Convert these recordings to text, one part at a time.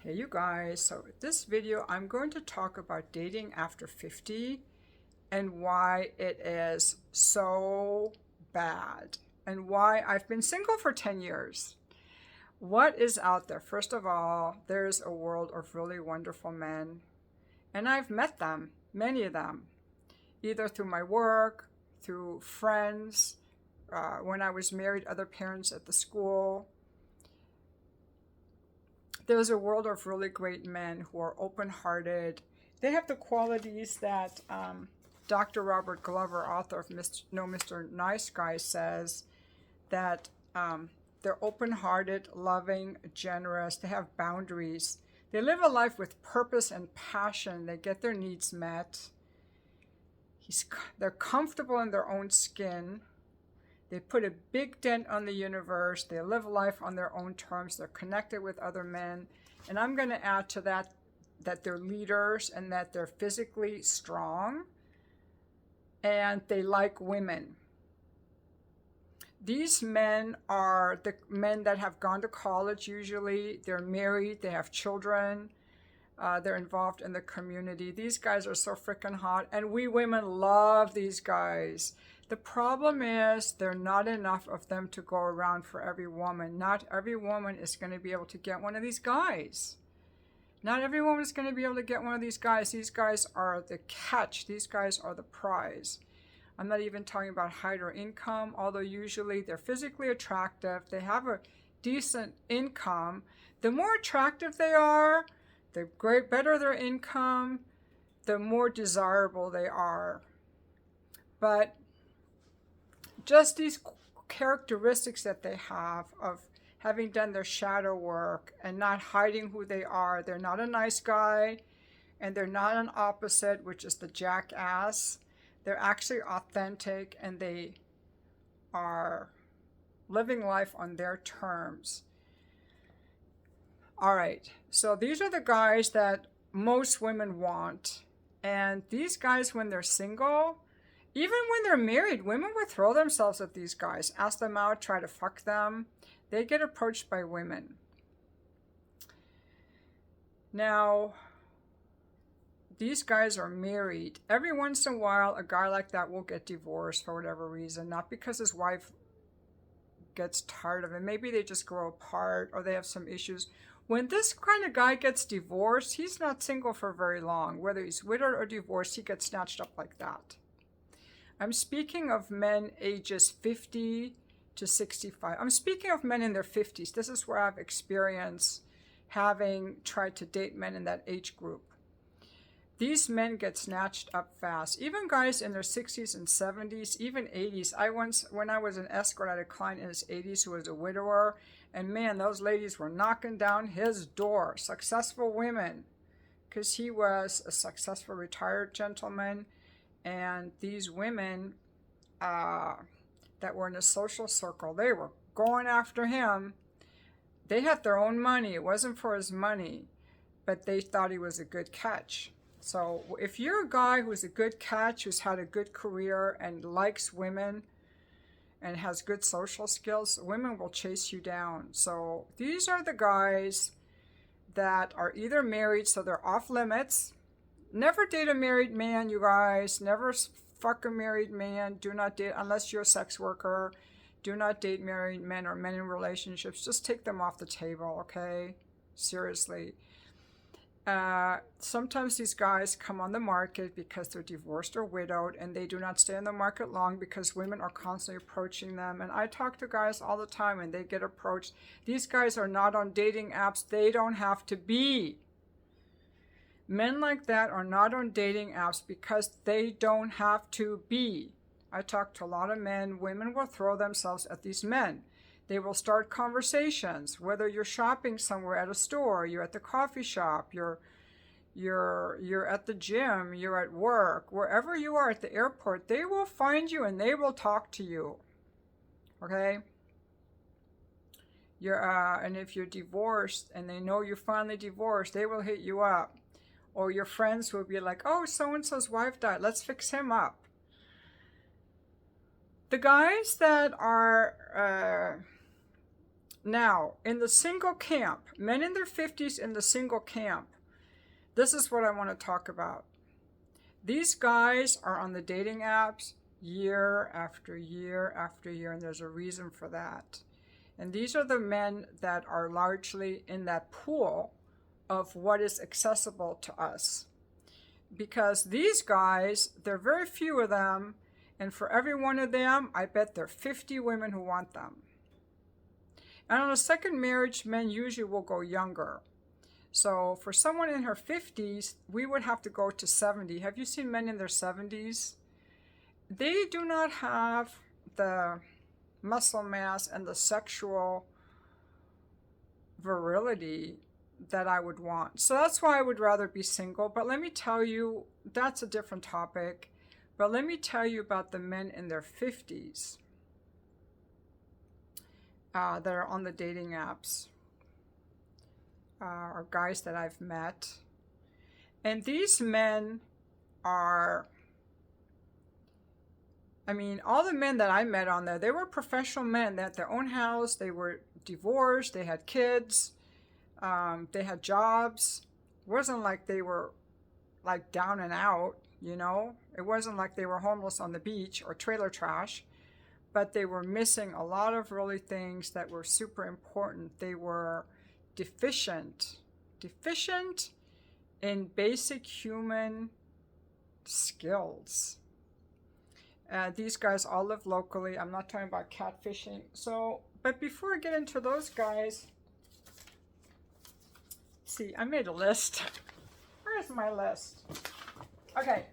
Hey you guys, so this video I'm going to talk about dating after 50 and why it is so bad and why I've been single for 10 years. What is out there? First of all, there's a world of really wonderful men, and I've met them, many of them, either through my work, through friends, when I was married, other parents at the school. There's a world of really great men who are open-hearted. They have the qualities that Dr. Robert Glover, author of Mr. Nice Guy, says, that they're open-hearted, loving, generous. They have boundaries. They live a life with purpose and passion. They get their needs met. They're comfortable in their own skin. They put a big dent on the universe. They live life on their own terms. They're connected with other men. And I'm going to add to that that they're leaders and that they're physically strong and they like women. These men are the men that have gone to college usually. They're married. They have children. They're involved in the community. These guys are so freaking hot. And we women love these guys. The problem is there are not enough of them to go around for every woman. Not every woman is going to be able to get one of these guys. Not every woman is going to be able to get one of these guys. These guys are the catch. These guys are the prize. I'm not even talking about height or income, although usually they're physically attractive. They have a decent income. The more attractive they are, the better their income, the more desirable they are. But just these characteristics that they have of having done their shadow work and not hiding who they are. They're not a nice guy, and they're not an opposite, which is the jackass. They're actually authentic, and they are living life on their terms. All right, so these are the guys that most women want. And these guys, when they're single, even when they're married, women will throw themselves at these guys, ask them out, try to fuck them. They get approached by women. Now, these guys are married. Every once in a while, a guy like that will get divorced for whatever reason. Not because his wife gets tired of him. Maybe they just grow apart or they have some issues. When this kind of guy gets divorced, he's not single for very long. Whether he's widowed or divorced, he gets snatched up like that. I'm speaking of men ages 50 to 65. I'm speaking of men in their 50s. This is where I've experienced having tried to date men in that age group. These men get snatched up fast. Even guys in their 60s and 70s, even 80s. When I was an escort, I had a client in his 80s who was a widower. And man, those ladies were knocking down his door. Successful women. Because he was a successful retired gentleman. And these women that were in a social circle, they were going after him. They had their own money. It wasn't for his money. But they thought he was a good catch. So if you're a guy who's a good catch, who's had a good career and likes women and has good social skills, women will chase you down. So these are the guys that are either married, so they're off limits. Never date a married man, you guys. Never fuck a married man. Do not date, unless you're a sex worker. Do not date married men or men in relationships. Just take them off the table, okay? Seriously. Sometimes these guys come on the market because they're divorced or widowed, and they do not stay on the market long because women are constantly approaching them. And I talk to guys all the time, and they get approached. These guys are not on dating apps. They don't have to be. Men like that are not on dating apps because they don't have to be. I talk to a lot of men. Women will throw themselves at these men. They will start conversations, whether you're shopping somewhere at a store, you're at the coffee shop, you're at the gym, you're at work, wherever you are at the airport, they will find you and they will talk to you. Okay? And if you're divorced and they know you're finally divorced, they will hit you up. Or your friends will be like, oh, so-and-so's wife died. Let's fix him up. The guys that are Now, in the single camp, men in their 50s in the single camp, this is what I want to talk about. These guys are on the dating apps year after year after year, and there's a reason for that. And these are the men that are largely in that pool of what is accessible to us. Because these guys, there are very few of them, and for every one of them, I bet there are 50 women who want them. And on a second marriage, men usually will go younger. So for someone in her 50s, we would have to go to 70. Have you seen men in their 70s? They do not have the muscle mass and the sexual virility that I would want. So that's why I would rather be single. But let me tell you, that's a different topic. But let me tell you about the men in their 50s that are on the dating apps, or guys that I've met. And these men are, I mean, all the men that I met on there, they were professional men. They had their own house, they were divorced, they had kids, they had jobs. It wasn't like they were like down and out, you know? It wasn't like they were homeless on the beach or trailer trash, but they were missing a lot of really things that were super important. They were deficient in basic human skills. These guys all live locally. I'm not talking about catfishing. So, but before I get into those guys, see, I made a list. Where's my list? Okay.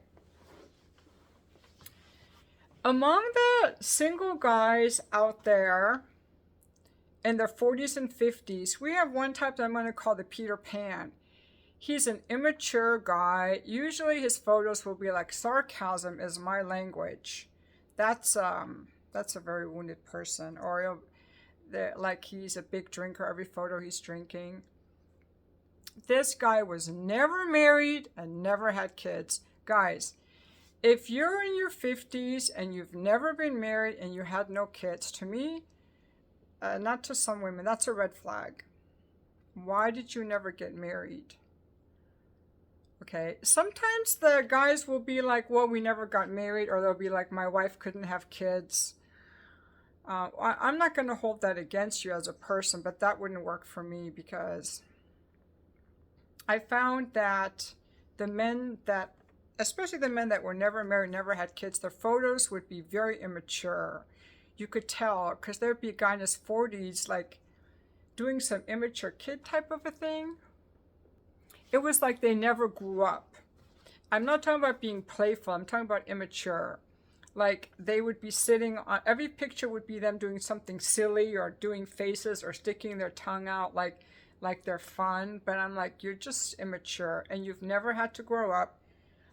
Among the single guys out there in their 40s and 50s, we have one type that I'm going to call the Peter Pan. He's an immature guy. Usually his photos will be like, sarcasm is my language. That's a very wounded person. Or like he's a big drinker. Every photo he's drinking. This guy was never married and never had kids. Guys, if you're in your 50s and you've never been married and you had no kids, to me, not to some women, that's a red flag. Why did you never get married? Okay, sometimes the guys will be like, well, we never got married, or they'll be like, my wife couldn't have kids. I'm not going to hold that against you as a person, but that wouldn't work for me, because I found that the men that, especially the men that were never married, never had kids, their photos would be very immature. You could tell, because there'd be a guy in his 40s, like, doing some immature kid type of a thing. It was like they never grew up. I'm not talking about being playful. I'm talking about immature. Like, they would be sitting on, every picture would be them doing something silly or doing faces or sticking their tongue out like they're fun. But I'm like, you're just immature and you've never had to grow up.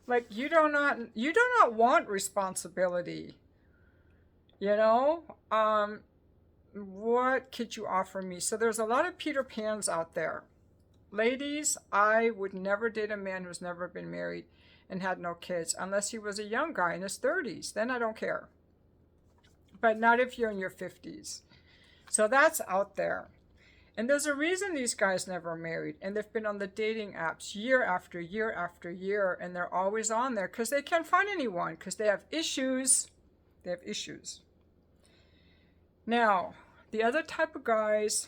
Like, you do not want responsibility. You know? What could you offer me? So there's a lot of Peter Pans out there. Ladies, I would never date a man who's never been married and had no kids, unless he was a young guy in his 30s. Then I don't care. But not if you're in your 50s. So that's out there. And there's a reason these guys never married. And they've been on the dating apps year after year after year. And they're always on there because they can't find anyone. Because they have issues. They have issues. Now, the other type of guys,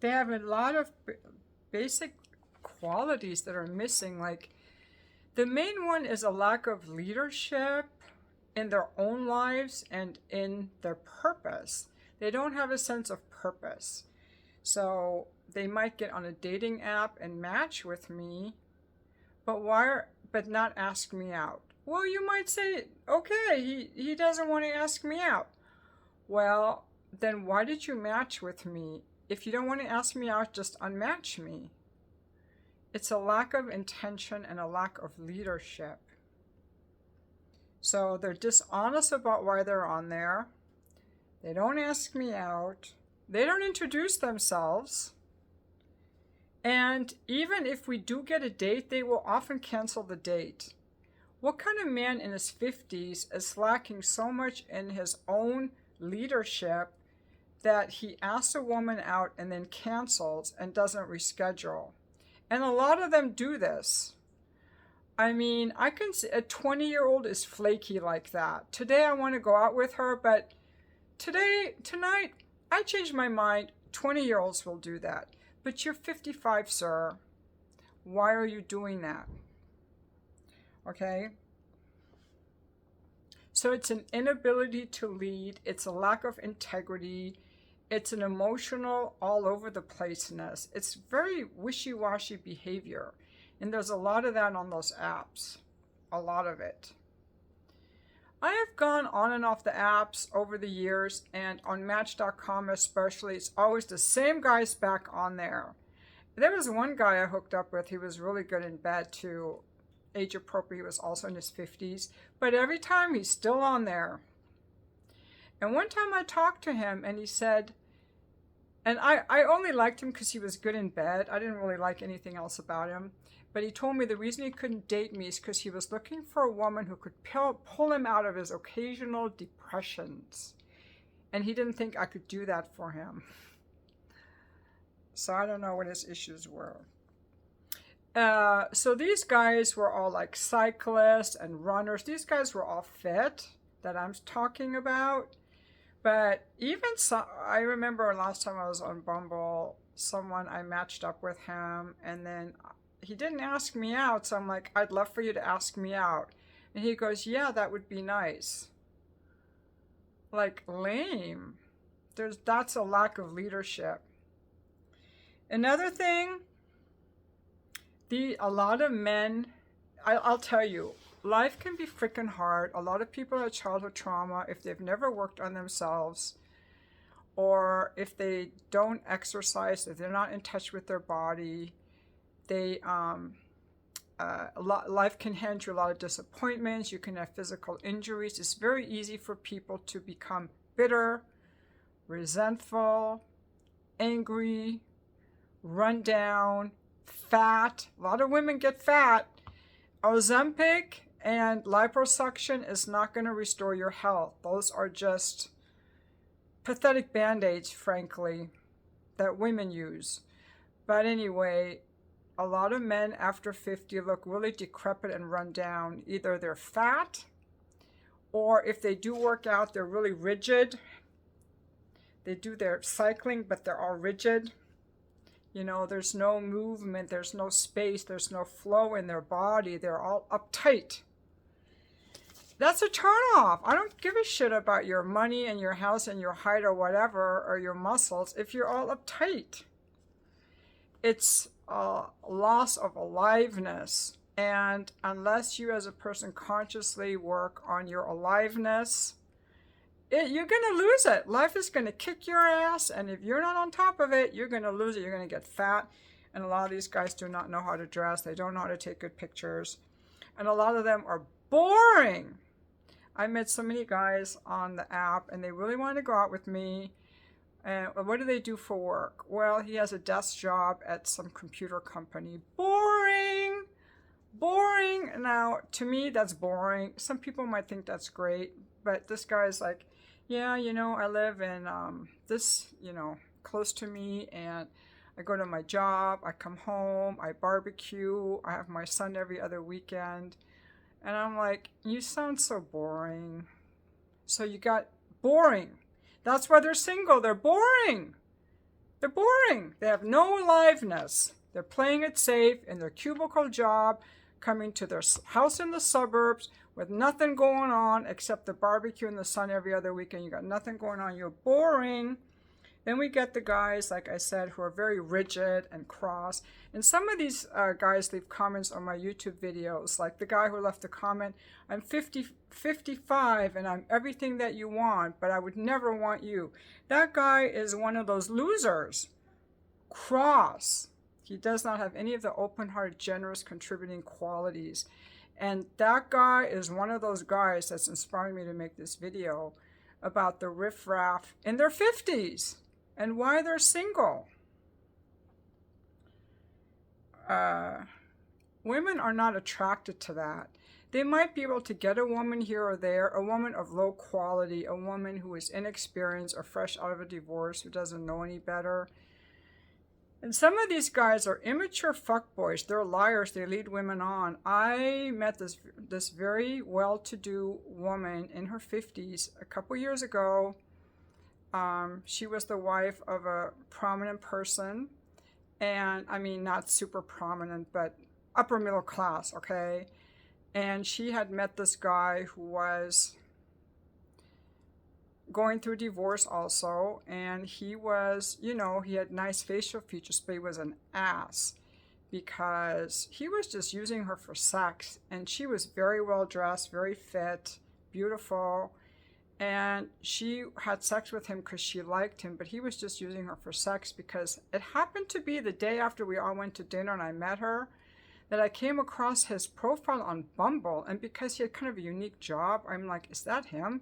they have a lot of basic qualities that are missing. Like, the main one is a lack of leadership in their own lives and in their purpose. They don't have a sense of purpose. So they might get on a dating app and match with me, but not ask me out. Well, you might say, okay, he doesn't want to ask me out. Well, then why did you match with me? If you don't want to ask me out, just unmatch me. It's a lack of intention and a lack of leadership. So they're dishonest about why they're on there. They don't ask me out. They don't introduce themselves. And even if we do get a date, they will often cancel the date. What kind of man in his 50s is lacking so much in his own leadership that he asks a woman out and then cancels and doesn't reschedule. And a lot of them do this. I mean, I can see a 20-year-old is flaky like that. Today I want to go out with her, but tonight, I changed my mind. 20-year-olds will do that. But you're 55, sir. Why are you doing that? Okay? So it's an inability to lead. It's a lack of integrity. It's an emotional all over the placeness. It's very wishy-washy behavior. And there's a lot of that on those apps. A lot of it. I have gone on and off the apps over the years, and on Match.com especially, it's always the same guys back on there. There was one guy I hooked up with. He was really good in bed too. Age appropriate. He was also in his 50s. But every time he's still on there. And one time I talked to him and he said, and I only liked him because he was good in bed. I didn't really like anything else about him. But he told me the reason he couldn't date me is because he was looking for a woman who could pull him out of his occasional depressions. And he didn't think I could do that for him. So I don't know what his issues were. So these guys were all like cyclists and runners. These guys were all fit that I'm talking about. But even so, I remember last time I was on Bumble, I matched up with him, and then he didn't ask me out, so I'm like, I'd love for you to ask me out. And he goes, yeah, that would be nice. Like, lame. That's a lack of leadership. Another thing, a lot of men, I'll tell you, life can be freaking hard. A lot of people have childhood trauma if they've never worked on themselves, or if they don't exercise, if they're not in touch with their body. Life can hand you a lot of disappointments. You can have physical injuries. It's very easy for people to become bitter, resentful, angry, run down, fat. A lot of women get fat. Ozempic and liposuction is not going to restore your health. Those are just pathetic band-aids, frankly, that women use. But anyway, a lot of men after 50 look really decrepit and run down. Either they're fat, or if they do work out, they're really rigid. They do their cycling, but they're all rigid. You know, there's no movement, there's no space, there's no flow in their body. They're all uptight. That's a turnoff. I don't give a shit about your money and your house and your height or whatever, or your muscles, if you're all uptight. It's a loss of aliveness. And unless you as a person consciously work on your aliveness, you're going to lose it. Life is going to kick your ass, and if you're not on top of it, you're going to lose it. You're going to get fat, and a lot of these guys do not know how to dress. They don't know how to take good pictures, and a lot of them are boring. I met so many guys on the app, and they really wanted to go out with me. And what do they do for work? Well, he has a desk job at some computer company. Boring! Boring! Now, to me, that's boring. Some people might think that's great, but this guy's like, yeah, you know, I live in this, you know, close to me, and I go to my job, I come home, I barbecue, I have my son every other weekend. And I'm like, you sound so boring. So you got boring. That's why they're single. They're boring. They're boring. They have no aliveness. They're playing it safe in their cubicle job, coming to their house in the suburbs with nothing going on except the barbecue and the sun every other weekend. You got nothing going on. You're boring. Then we get the guys, like I said, who are very rigid and cross. And some of these guys leave comments on my YouTube videos, like the guy who left the comment, I'm 55 and I'm everything that you want, but I would never want you. That guy is one of those losers. Cross. He does not have any of the open-hearted, generous, contributing qualities. And that guy is one of those guys that's inspiring me to make this video about the Riff Raff in their 50s. And why they're single. women are not attracted to that. They might be able to get a woman here or there, a woman of low quality, a woman who is inexperienced or fresh out of a divorce, who doesn't know any better. And some of these guys are immature fuckboys. They're liars. They lead women on. I met this very well-to-do woman in her 50s a couple years ago. She was the wife of a prominent person. And I mean, not super prominent, but upper middle class, okay? And she had met this guy who was going through divorce also, and he was, you know, he had nice facial features, but he was an ass because he was just using her for sex. And she was very well dressed, very fit, beautiful, and she had sex with him because she liked him, but he was just using her for sex because it happened to be the day after we all went to dinner and I met her that I came across his profile on Bumble. And because he had kind of a unique job, I'm like, is that him?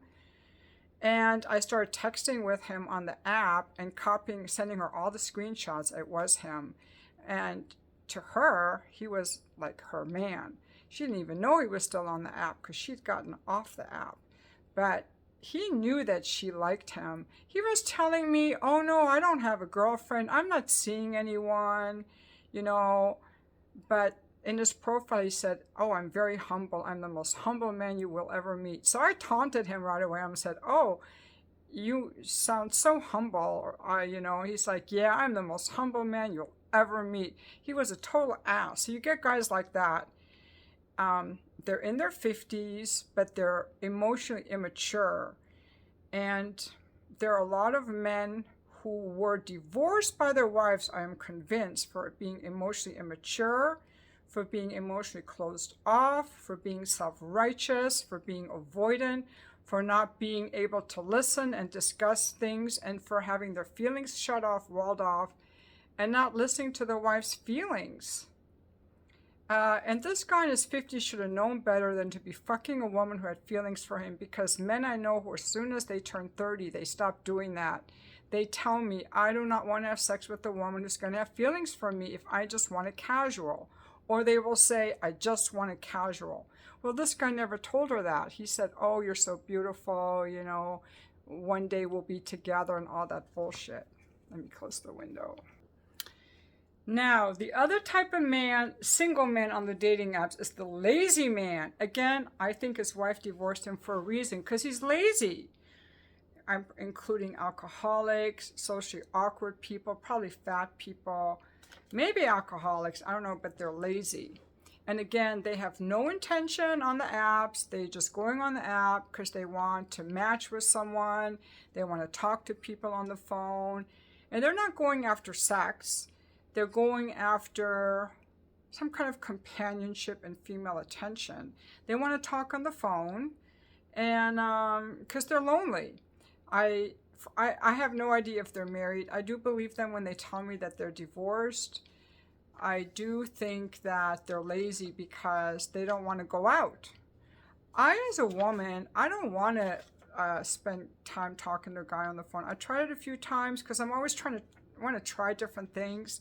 And I started texting with him on the app and sending her all the screenshots. It was him. And to her, he was like her man. She didn't even know he was still on the app because she'd gotten off the app. But he knew that she liked him. He was telling me, oh no, I don't have a girlfriend. I'm not seeing anyone, you know. But in his profile, he said, oh, I'm very humble. I'm the most humble man you will ever meet. So I taunted him right away. I said, oh, you sound so humble. You know, he's like, yeah, I'm the most humble man you'll ever meet. He was a total ass. So you get guys like that. They're in their 50s, but they're emotionally immature. And there are a lot of men who were divorced by their wives, I am convinced, for being emotionally immature, for being emotionally closed off, for being self-righteous, for being avoidant, for not being able to listen and discuss things, and for having their feelings shut off, walled off, and not listening to their wife's feelings. And this guy in his 50s should have known better than to be fucking a woman who had feelings for him, because men I know who, as soon as they turn 30, they stop doing that. They tell me, I do not want to have sex with a woman who's going to have feelings for me if I just want a casual. Or they will say, I just want a casual. Well, this guy never told her that. He said, oh, you're so beautiful, you know, one day we'll be together and all that bullshit. Let me close the window. Now, the other type of man, single man on the dating apps, is the lazy man. Again, I think his wife divorced him for a reason, because he's lazy. I'm including alcoholics, socially awkward people, probably fat people, maybe alcoholics, I don't know, but they're lazy. And again, they have no intention on the apps. They're just going on the app because they want to match with someone. They want to talk to people on the phone. And they're not going after sex. They're going after some kind of companionship and female attention. They want to talk on the phone, and because they're lonely. I have no idea if they're married. I do believe them when they tell me that they're divorced. I do think that they're lazy because they don't want to go out. As a woman, I don't want to spend time talking to a guy on the phone. I tried it a few times because I'm always want to try different things.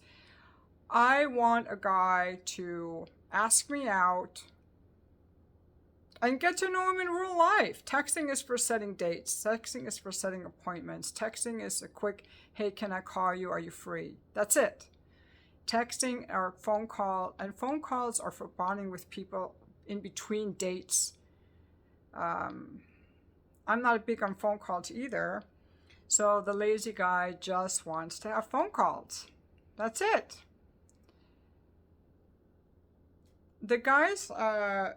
I want a guy to ask me out and get to know him in real life. Texting is for setting dates. Texting is for setting appointments. Texting is a quick, hey, can I call you? Are you free? That's it. Texting or phone call, and phone calls are for bonding with people in between dates. I'm not big on phone calls either. So the lazy guy just wants to have phone calls. That's it. The guys,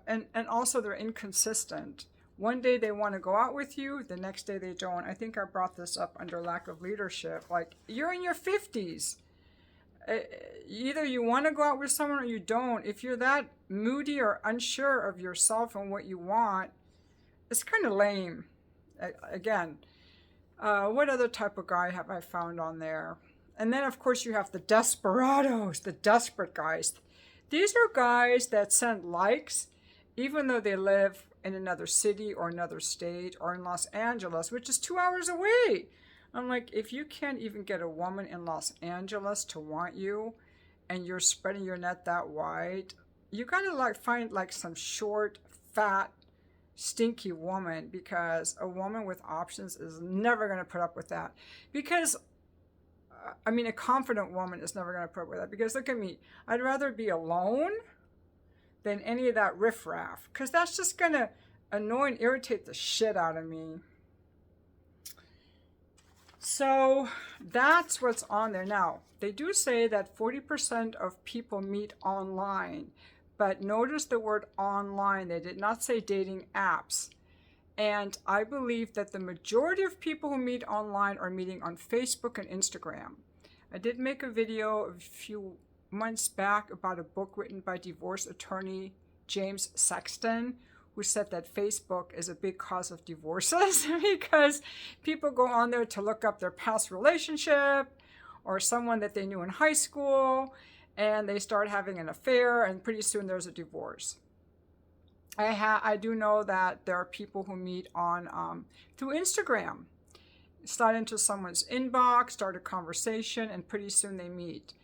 and also they're inconsistent. One day they want to go out with you, the next day they don't. I think I brought this up under lack of leadership. Like, you're in your 50s. Either you want to go out with someone or you don't. If you're that moody or unsure of yourself and what you want, it's kind of lame. Again, what other type of guy have I found on there? And then, of course, you have the desperados, the desperate guys. These are guys that send likes, even though they live in another city or another state or in Los Angeles, which is 2 hours away. I'm like, if you can't even get a woman in Los Angeles to want you and you're spreading your net that wide, you gotta like find like some short, fat, stinky woman, because a woman with options is never gonna put up with that. Because I mean, a confident woman is never gonna put up with that. Because look at me, I'd rather be alone than any of that riff raff, because that's just gonna annoy and irritate the shit out of me. So that's what's on there. Now, they do say that 40% of people meet online, but notice the word online. They did not say dating apps. And I believe that the majority of people who meet online are meeting on Facebook and Instagram. I did make a video a few months back about a book written by divorce attorney James Sexton, who said that Facebook is a big cause of divorces because people go on there to look up their past relationship or someone that they knew in high school, and they start having an affair, and pretty soon there's a divorce. I do know that there are people who meet on through Instagram. Slide into someone's inbox, start a conversation, and pretty soon they meet.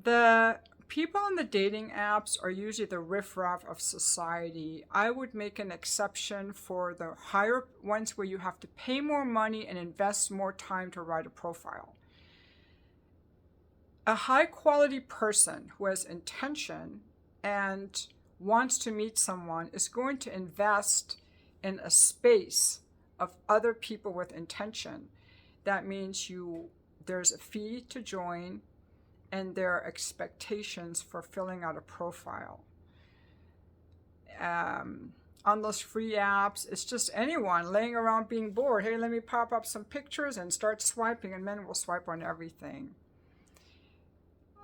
The people on the dating apps are usually the riffraff of society. I would make an exception for the higher ones where you have to pay more money and invest more time to write a profile. A high quality person who has intention and wants to meet someone is going to invest in a space of other people with intention. That means there's a fee to join, and there are expectations for filling out a profile. On those free apps, it's just anyone laying around being bored. Hey, let me pop up some pictures and start swiping, and men will swipe on everything.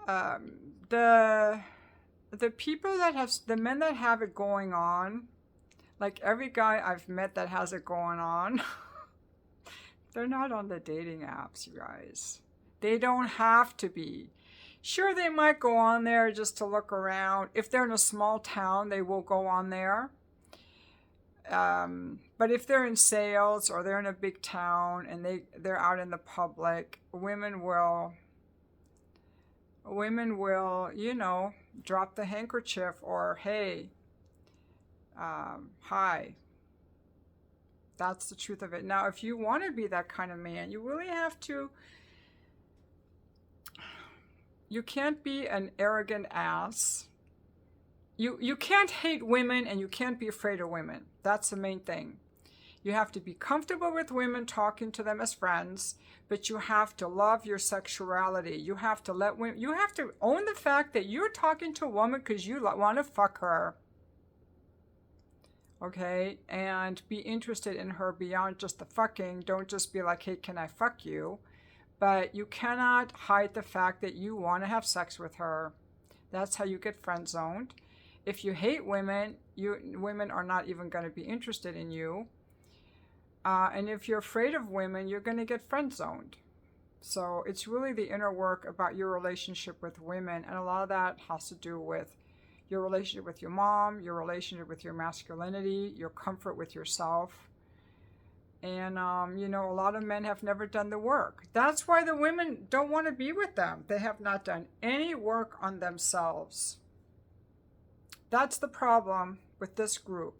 The people that have, the men that have it going on, like every guy I've met that has it going on, they're not on the dating apps, you guys. They don't have to be. Sure, they might go on there just to look around. If they're in a small town, they will go on there. But if they're in sales or they're in a big town and they're out in the public, women will, drop the handkerchief or, hey, hi. That's the truth of it. Now, if you want to be that kind of man, you really have to, you can't be an arrogant ass. You can't hate women, and you can't be afraid of women. That's the main thing. You have to be comfortable with women, talking to them as friends, but you have to love your sexuality. You have to you have to own the fact that you're talking to a woman because you want to fuck her. Okay? And be interested in her beyond just the fucking. Don't just be like, hey, can I fuck you? But you cannot hide the fact that you want to have sex with her. That's how you get friend zoned. If you hate women, women are not even going to be interested in you. And if you're afraid of women, you're going to get friend zoned. So it's really the inner work about your relationship with women. And a lot of that has to do with your relationship with your mom, your relationship with your masculinity, your comfort with yourself. And, a lot of men have never done the work. That's why the women don't want to be with them. They have not done any work on themselves. That's the problem with this group.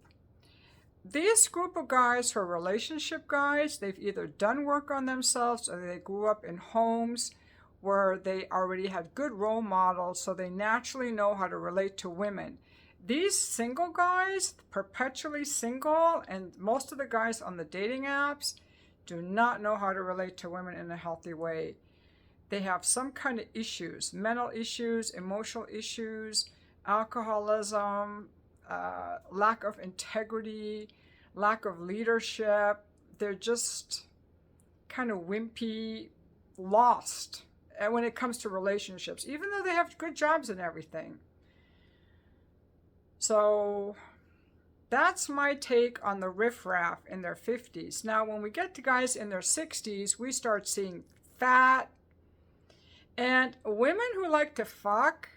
This group of guys who are relationship guys, they've either done work on themselves or they grew up in homes where they already had good role models, so they naturally know how to relate to women. These single guys, perpetually single, and most of the guys on the dating apps do not know how to relate to women in a healthy way. They have some kind of issues, mental issues, emotional issues, alcoholism, lack of integrity, lack of leadership. They're just kind of wimpy, lost when it comes to relationships, even though they have good jobs and everything. So that's my take on the riffraff in their 50s. Now, when we get to guys in their 60s, we start seeing fat. And women who like to fuck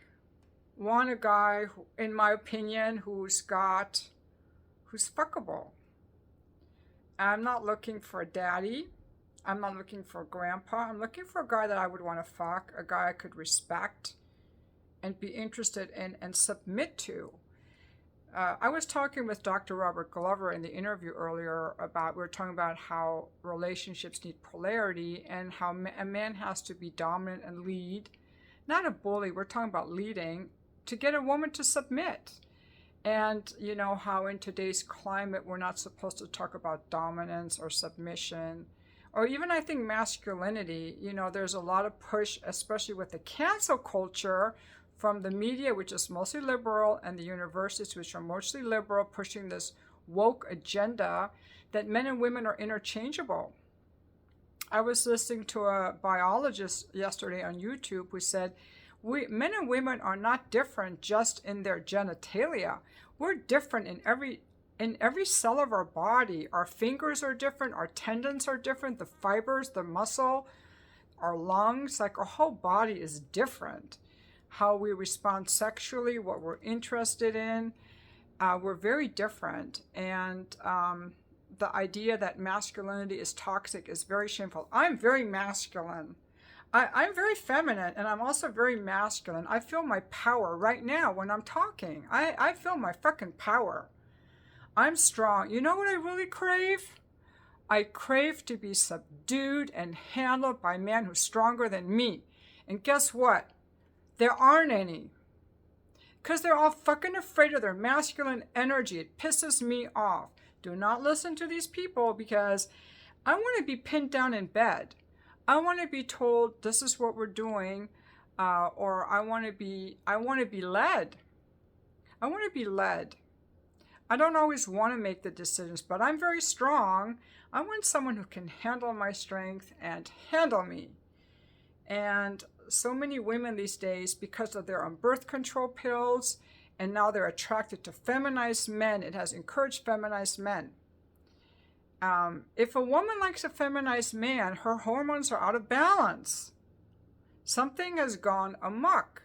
want a guy, who, in my opinion, who's fuckable. I'm not looking for a daddy. I'm not looking for a grandpa. I'm looking for a guy that I would want to fuck, a guy I could respect, and be interested in and submit to. I was talking with Dr. Robert Glover in the interview earlier about, we were talking about how relationships need polarity and how a man has to be dominant and lead, not a bully, we're talking about leading, to get a woman to submit. And you know how in today's climate, we're not supposed to talk about dominance or submission, or even I think masculinity. You know, there's a lot of push, especially with the cancel culture, from the media, which is mostly liberal, and the universities, which are mostly liberal, pushing this woke agenda that men and women are interchangeable. I was listening to a biologist yesterday on YouTube who said, men and women are not different just in their genitalia. We're different in every cell of our body. Our fingers are different, our tendons are different, the fibers, the muscle, our lungs, like our whole body is different. How we respond sexually, what we're interested in, we're very different. And the idea that masculinity is toxic is very shameful. I'm very masculine. I'm very feminine, and I'm also very masculine. I feel my power right now when I'm talking. I feel my fucking power. I'm strong. You know what I really crave? I crave to be subdued and handled by a man who's stronger than me. And guess what? There aren't any. Because they're all fucking afraid of their masculine energy. It pisses me off. Do not listen to these people, because I want to be pinned down in bed. I want to be told this is what we're doing, or I want to be led. I want to be led. I don't always want to make the decisions, but I'm very strong. I want someone who can handle my strength and handle me. And so many women these days, because of their own birth control pills, and now they're attracted to feminized men. It has encouraged feminized men. If a woman likes a feminized man, her hormones are out of balance. Something has gone amok.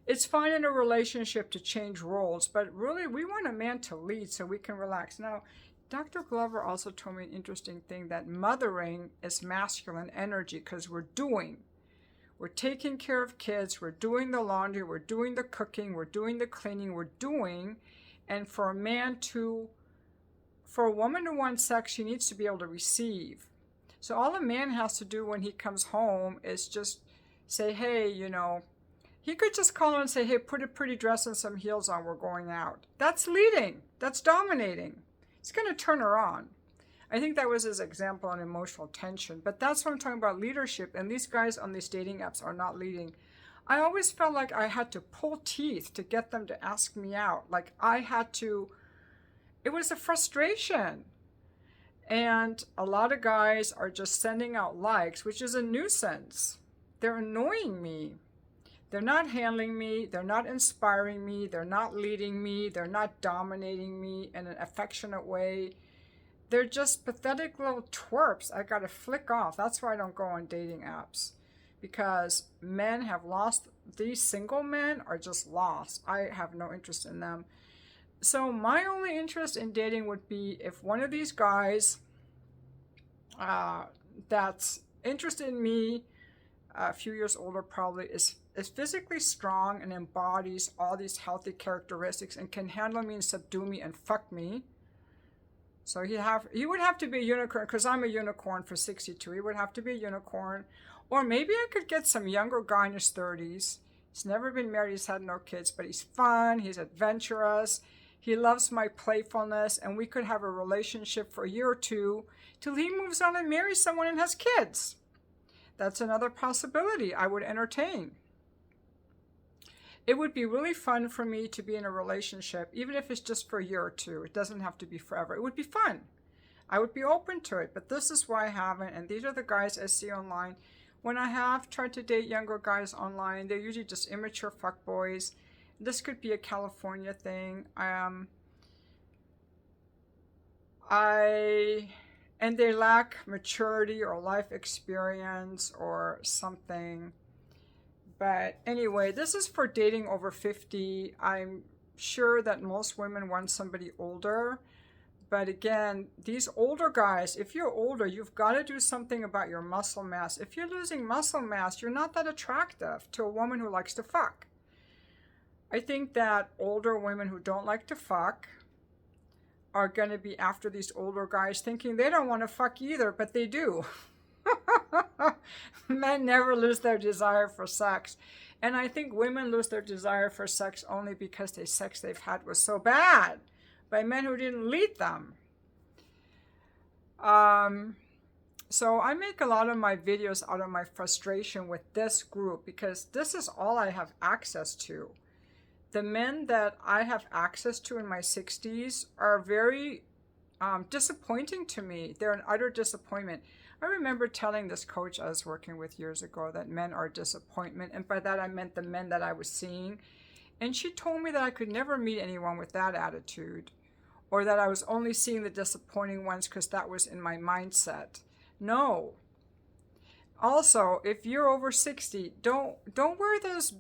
It's fine in a relationship to change roles, but really we want a man to lead so we can relax. Now, Dr. Glover also told me an interesting thing, that mothering is masculine energy, because we're taking care of kids, we're doing the laundry, we're doing the cooking, we're doing the cleaning, and for a woman to want sex, she needs to be able to receive. So all a man has to do when he comes home is just say, hey, he could just call her and say, hey, put a pretty dress and some heels on, we're going out. That's leading, that's dominating. It's going to turn her on. I think that was his example on emotional tension. But that's what I'm talking about, leadership. And these guys on these dating apps are not leading. I always felt like I had to pull teeth to get them to ask me out. Like it was a frustration. And a lot of guys are just sending out likes, which is a nuisance. They're annoying me. They're not handling me, they're not inspiring me, they're not leading me, they're not dominating me in an affectionate way. They're just pathetic little twerps I gotta flick off. That's why I don't go on dating apps. Because men have lost, these single men are just lost. I have no interest in them. So my only interest in dating would be if one of these guys that's interested in me, a few years older probably, is physically strong and embodies all these healthy characteristics and can handle me and subdue me and fuck me. So he would have to be a unicorn, because I'm a unicorn for 62. He would have to be a unicorn. Or maybe I could get some younger guy in his 30s. He's never been married, he's had no kids, but he's fun, he's adventurous, he loves my playfulness, and we could have a relationship for a year or two till he moves on and marries someone and has kids. That's another possibility I would entertain. It would be really fun for me to be in a relationship, even if it's just for a year or two. It doesn't have to be forever. It would be fun. I would be open to it, but this is why I haven't, and these are the guys I see online. When I have tried to date younger guys online, they're usually just immature fuckboys. This could be a California thing. And they lack maturity or life experience or something. But anyway, this is for dating over 50. I'm sure that most women want somebody older, But again, these older guys, if you're older, you've got to do something about your muscle mass. If you're losing muscle mass, you're not that attractive to a woman who likes to fuck. I think that older women who don't like to fuck are going to be after these older guys thinking they don't want to fuck either, but they do. Men never lose their desire for sex. And I think women lose their desire for sex only because the sex they've had was so bad by men who didn't lead them. So I make a lot of my videos out of my frustration with this group because this is all I have access to. The men that I have access to in my 60s are very disappointing to me. They're an utter disappointment. I remember telling this coach I was working with years ago that men are disappointment, and by that I meant the men that I was seeing. And she told me that I could never meet anyone with that attitude, or that I was only seeing the disappointing ones because that was in my mindset. No. Also, if you're over 60, don't wear those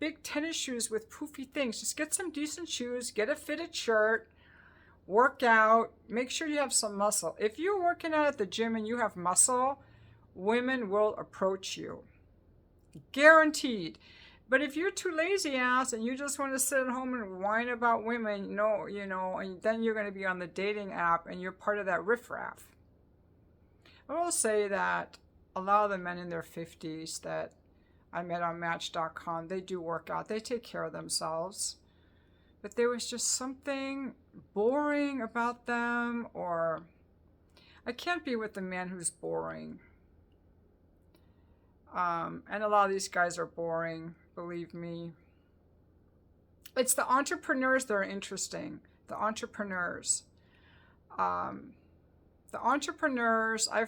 big tennis shoes with poofy things. Just get some decent shoes, get a fitted shirt, work out, make sure you have some muscle. If you're working out at the gym and you have muscle, women will approach you. Guaranteed. But if you're too lazy ass and you just want to sit at home and whine about women, no, and then you're going to be on the dating app and you're part of that Riff Raff. I will say that a lot of the men in their 50s that I met on Match.com, they do work out. They take care of themselves. But there was just something boring about them, or I can't be with a man who's boring. And a lot of these guys are boring, believe me. It's the entrepreneurs that are interesting. The entrepreneurs. I've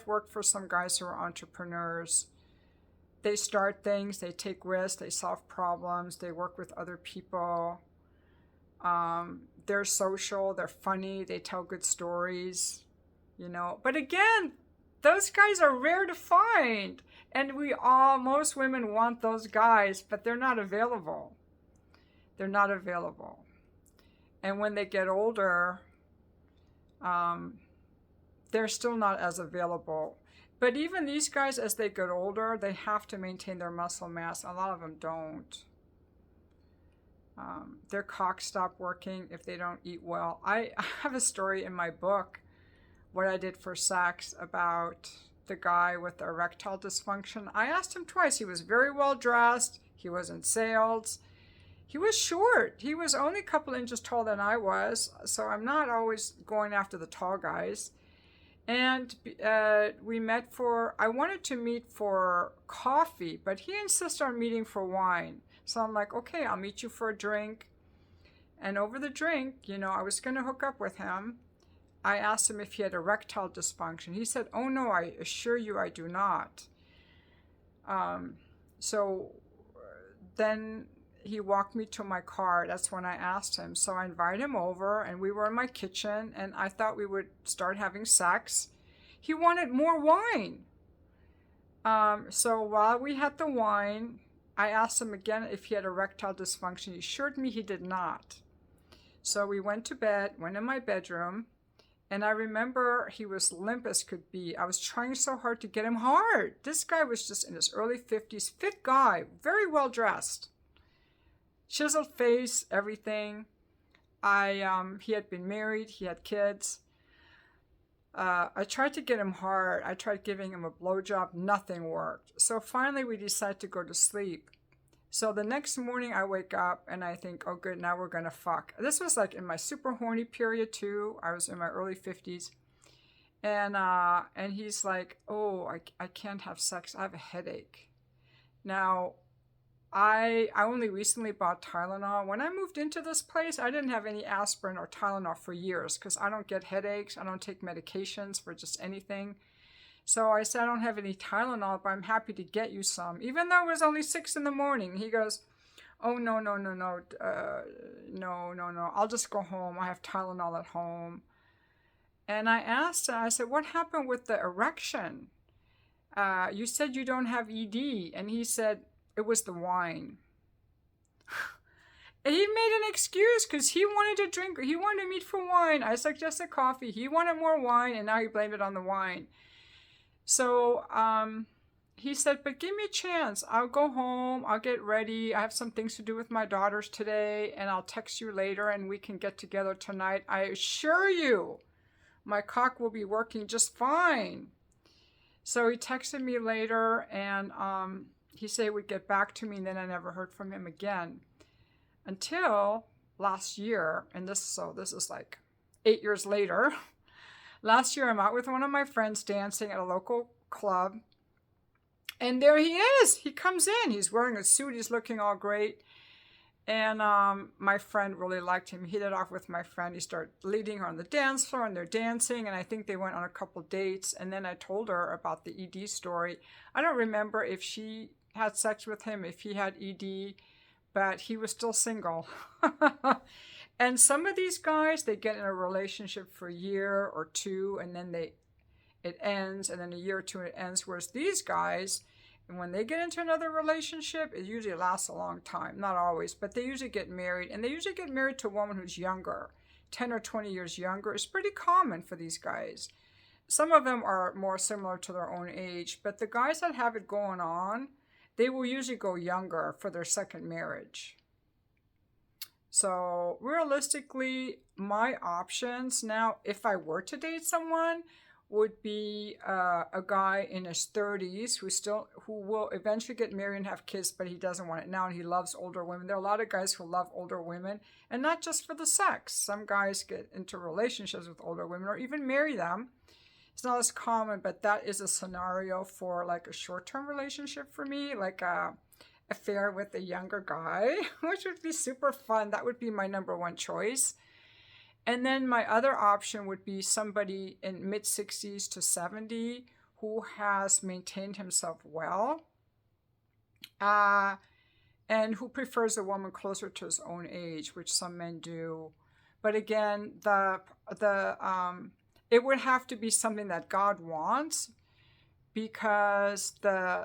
worked for some guys who are entrepreneurs. They start things, they take risks, they solve problems, they work with other people. They're social, they're funny, they tell good stories, But again, those guys are rare to find. And most women want those guys, but they're not available. They're not available. And when they get older, they're still not as available. But even these guys, as they get older, they have to maintain their muscle mass. A lot of them don't. Their cocks stop working if they don't eat well. I have a story in my book, What I Did for Sex, about the guy with the erectile dysfunction. I asked him twice. He was very well dressed. He was in sales. He was short. He was only a couple inches taller than I was, so I'm not always going after the tall guys. And I wanted to meet for coffee, but he insisted on meeting for wine. So I'm like, okay, I'll meet you for a drink. And over the drink, I was going to hook up with him. I asked him if he had erectile dysfunction. He said, oh no, I assure you I do not. So then he walked me to my car. That's when I asked him. So I invited him over, and we were in my kitchen, and I thought we would start having sex. He wanted more wine. So while we had the wine, I asked him again if he had erectile dysfunction. He assured me he did not. So we went to bed, went in my bedroom, and I remember he was limp as could be. I was trying so hard to get him hard. This guy was just in his early 50s, fit guy, very well dressed. Chiseled face, everything. He had been married, he had kids. I tried to get him hard. I tried giving him a blowjob. Nothing worked. So finally we decided to go to sleep. So the next morning I wake up and I think, oh good, now we're going to fuck. This was like in my super horny period too. I was in my early 50s. And he's like, oh, I can't have sex. I have a headache. Now, I only recently bought Tylenol. When I moved into this place, I didn't have any aspirin or Tylenol for years because I don't get headaches. I don't take medications for just anything. So I said, I don't have any Tylenol, but I'm happy to get you some. Even though it was only 6 a.m. He goes, oh, no. I'll just go home. I have Tylenol at home. And I asked him, I said, what happened with the erection? You said you don't have ED. And he said, it was the wine. And he made an excuse because he wanted to drink. He wanted to meet for wine. I suggested coffee. He wanted more wine, and now he blamed it on the wine. So he said, but give me a chance. I'll go home. I'll get ready. I have some things to do with my daughters today, and I'll text you later, and we can get together tonight. I assure you, my cock will be working just fine. So he texted me later, and he said he would get back to me, and then I never heard from him again. Until last year, and this is like 8 years later. Last year, I'm out with one of my friends dancing at a local club, and there he is. He comes in. He's wearing a suit. He's looking all great, and my friend really liked him. He hit it off with my friend. He started leading her on the dance floor, and they're dancing, and I think they went on a couple dates, and then I told her about the ED story. I don't remember if she had sex with him, if he had ED, but he was still single. And some of these guys, they get in a relationship for a year or two, and then it ends, and then a year or two it ends. Whereas these guys, when they get into another relationship, it usually lasts a long time. Not always, but they usually get married, and they usually get married to a woman who's younger, 10 or 20 years younger. It's pretty common for these guys. Some of them are more similar to their own age, but the guys that have it going on, they will usually go younger for their second marriage. So realistically, my options now, if I were to date someone, would be a guy in his 30s who will eventually get married and have kids, but he doesn't want it now, and he loves older women. There are a lot of guys who love older women, and not just for the sex. Some guys get into relationships with older women or even marry them. It's not as common, but that is a scenario for like a short-term relationship for me, like a affair with a younger guy, which would be super fun. That would be my number one choice. And then my other option would be somebody in mid-60s to 70 who has maintained himself well, and who prefers a woman closer to his own age, which some men do. But again, it would have to be something that God wants, because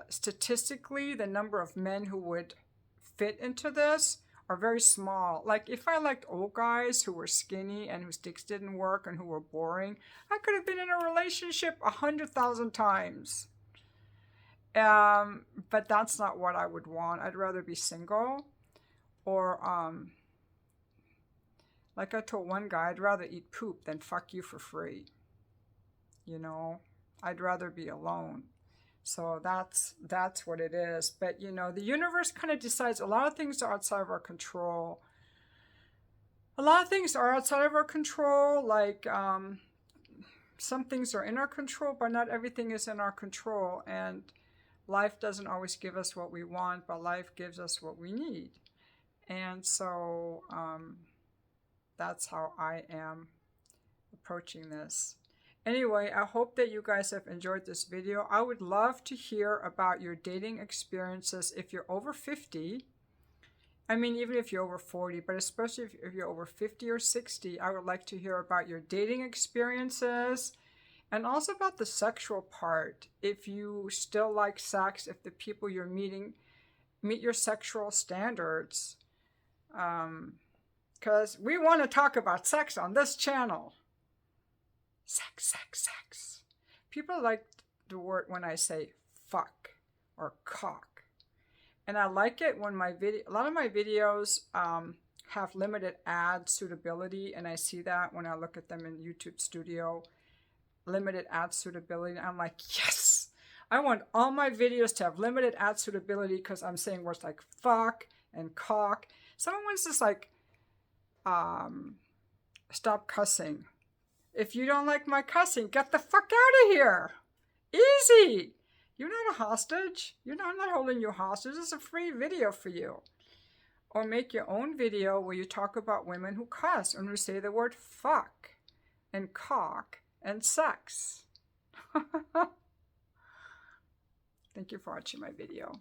statistically, the number of men who would fit into this are very small. Like, if I liked old guys who were skinny and whose dicks didn't work and who were boring, I could have been in a relationship 100,000 times. But that's not what I would want. I'd rather be single, or like I told one guy, I'd rather eat poop than fuck you for free. You know, I'd rather be alone. So that's what it is. But, you know, the universe kind of decides a lot of things are outside of our control. A lot of things are outside of our control, like some things are in our control, but not everything is in our control. And life doesn't always give us what we want, but life gives us what we need. And so that's how I am approaching this. Anyway, I hope that you guys have enjoyed this video. I would love to hear about your dating experiences if you're over 50. I mean, even if you're over 40, but especially if you're over 50 or 60, I would like to hear about your dating experiences, and also about the sexual part. If you still like sex, if the people you're meeting meet your sexual standards. Because we want to talk about sex on this channel. Sex, sex, sex. People like the word when I say fuck or cock. And I like it when a lot of my videos have limited ad suitability, and I see that when I look at them in YouTube Studio, limited ad suitability. And I'm like, yes, I want all my videos to have limited ad suitability, because I'm saying words like fuck and cock. Someone's just like, stop cussing. If you don't like my cussing, get the fuck out of here. Easy. You're not a hostage. I'm not holding you hostage. This is a free video for you. Or make your own video where you talk about women who cuss and who say the word fuck and cock and sex. Thank you for watching my video.